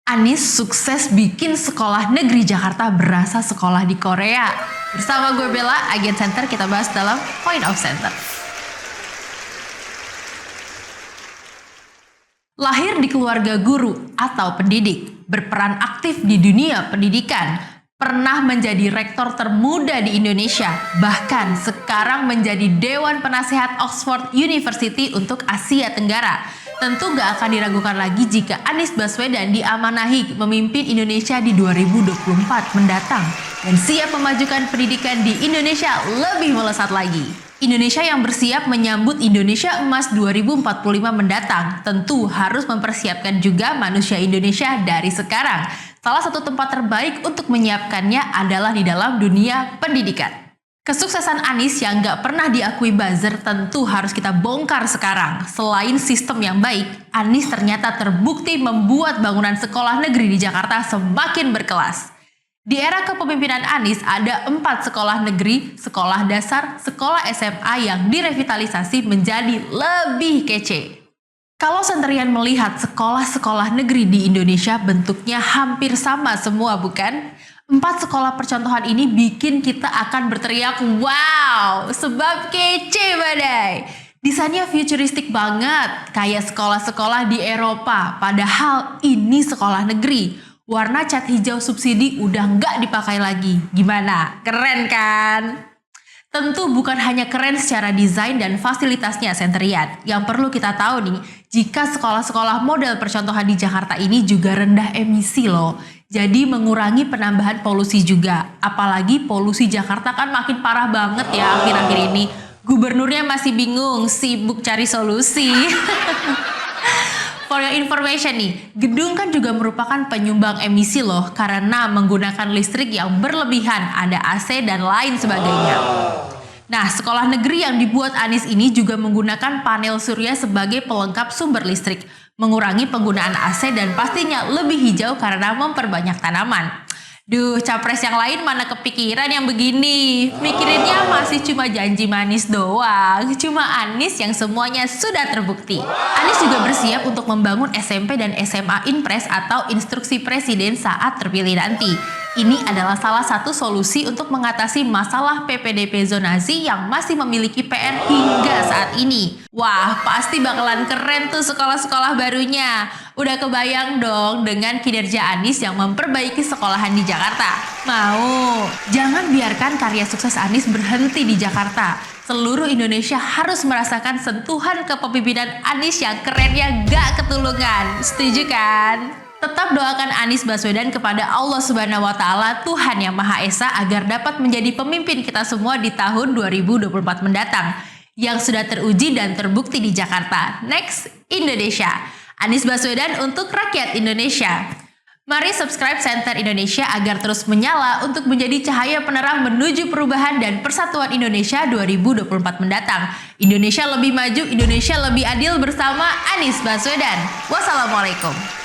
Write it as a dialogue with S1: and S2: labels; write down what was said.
S1: Anies sukses bikin sekolah negeri Jakarta berasa sekolah di Korea. Bersama gue Bella, Agen Center, kita bahas dalam Point of Center. Lahir di keluarga guru atau pendidik, berperan aktif di dunia pendidikan, pernah menjadi rektor termuda di Indonesia, bahkan sekarang menjadi Dewan Penasehat Oxford University untuk Asia Tenggara. Tentu gak akan diragukan lagi jika Anies Baswedan diamanahi memimpin Indonesia di 2024 mendatang dan siap memajukan pendidikan di Indonesia lebih melesat lagi. Indonesia yang bersiap menyambut Indonesia Emas 2045 mendatang tentu harus mempersiapkan juga manusia Indonesia dari sekarang. Salah satu tempat terbaik untuk menyiapkannya adalah di dalam dunia pendidikan. Kesuksesan Anies yang gak pernah diakui buzzer tentu harus kita bongkar sekarang. Selain sistem yang baik, Anies ternyata terbukti membuat bangunan sekolah negeri di Jakarta semakin berkelas. Di era kepemimpinan Anies ada 4 sekolah negeri, sekolah dasar, sekolah SMA yang direvitalisasi menjadi lebih kece. Kalau Senterian melihat sekolah-sekolah negeri di Indonesia bentuknya hampir sama semua, bukan? 4 sekolah percontohan ini bikin kita akan berteriak wow, sebab kece badai. Desainnya futuristik banget, kayak sekolah-sekolah di Eropa, padahal ini sekolah negeri. Warna cat hijau subsidi udah nggak dipakai lagi. Gimana? Keren kan? Tentu bukan hanya keren secara desain dan fasilitasnya Senterian. Yang perlu kita tahu nih, jika sekolah-sekolah model percontohan di Jakarta ini juga rendah emisi loh. Jadi mengurangi penambahan polusi juga. Apalagi polusi Jakarta kan makin parah banget ya akhir-akhir ini. Gubernurnya masih bingung, sibuk cari solusi. For your information nih, gedung kan juga merupakan penyumbang emisi loh karena menggunakan listrik yang berlebihan, ada AC dan lain sebagainya. Nah, sekolah negeri yang dibuat Anies ini juga menggunakan panel surya sebagai pelengkap sumber listrik, mengurangi penggunaan AC dan pastinya lebih hijau karena memperbanyak tanaman. Duh, capres yang lain mana kepikiran yang begini? Mikirinnya masih cuma janji manis doang. Cuma Anies yang semuanya sudah terbukti. Anies juga bersiap untuk membangun SMP dan SMA Inpres atau instruksi presiden saat terpilih nanti. Ini adalah salah satu solusi untuk mengatasi masalah PPDP zonasi yang masih memiliki PR hingga saat ini. Wah, pasti bakalan keren tuh sekolah-sekolah barunya. Udah kebayang dong dengan kinerja Anies yang memperbaiki sekolahan di Jakarta. Mau? Jangan biarkan karya sukses Anies berhenti di Jakarta. Seluruh Indonesia harus merasakan sentuhan kepemimpinan Anies yang kerennya gak ketulungan. Setuju kan? Tetap doakan Anies Baswedan kepada Allah Subhanahu wa Ta'ala, Tuhan Yang Maha Esa, agar dapat menjadi pemimpin kita semua di tahun 2024 mendatang yang sudah teruji dan terbukti di Jakarta. Next, Indonesia. Anies Baswedan untuk rakyat Indonesia. Mari subscribe Center Indonesia agar terus menyala untuk menjadi cahaya penerang menuju perubahan dan persatuan Indonesia 2024 mendatang. Indonesia lebih maju, Indonesia lebih adil bersama Anies Baswedan. Wassalamualaikum.